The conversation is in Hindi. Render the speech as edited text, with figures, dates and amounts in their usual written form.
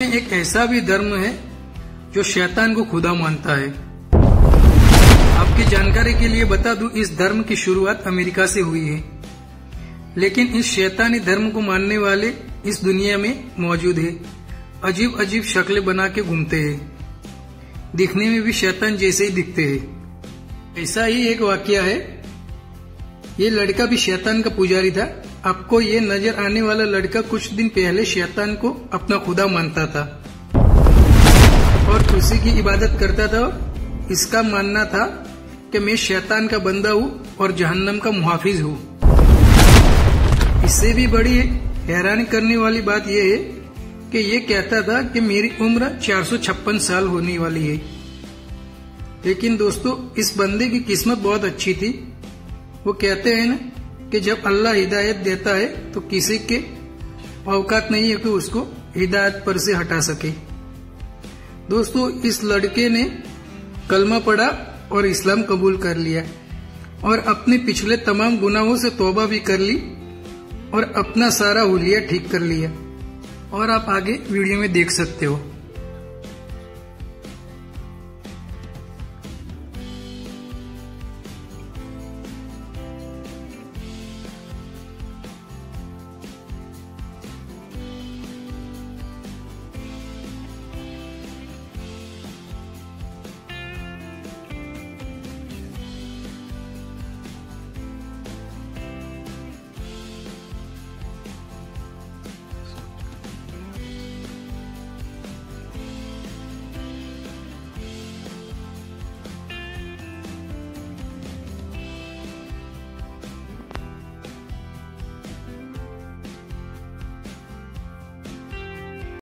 एक ऐसा भी धर्म है जो शैतान को खुदा मानता है। आपकी जानकारी के लिए बता दूं, इस धर्म की शुरुआत अमेरिका से हुई है, लेकिन इस शैतानी धर्म को मानने वाले इस दुनिया में मौजूद है। अजीब अजीब शक्लें बना के घूमते हैं, दिखने में भी शैतान जैसे ही दिखते हैं। ऐसा ही एक वाकया है। ये लड़का भी शैतान का पुजारी था। आपको ये नजर आने वाला लड़का कुछ दिन पहले शैतान को अपना खुदा मानता था और उसी की इबादत करता था। इसका मानना था कि मैं शैतान का बंदा हूँ और जहन्नम का मुहाफिज हूँ। इससे भी बड़ी हैरानी करने वाली बात यह है कि ये कहता था कि मेरी उम्र 456 साल होने वाली है। लेकिन दोस्तों, इस बंदे की किस्मत बहुत अच्छी थी। वो कहते हैं ना कि जब अल्लाह हिदायत देता है तो किसी के औकात नहीं है कि उसको हिदायत पर से हटा सके। दोस्तों, इस लड़के ने कलमा पढ़ा और इस्लाम कबूल कर लिया और अपने पिछले तमाम गुनाहों से तौबा भी कर ली और अपना सारा हुलिया ठीक कर लिया। और आप आगे वीडियो में देख सकते हो।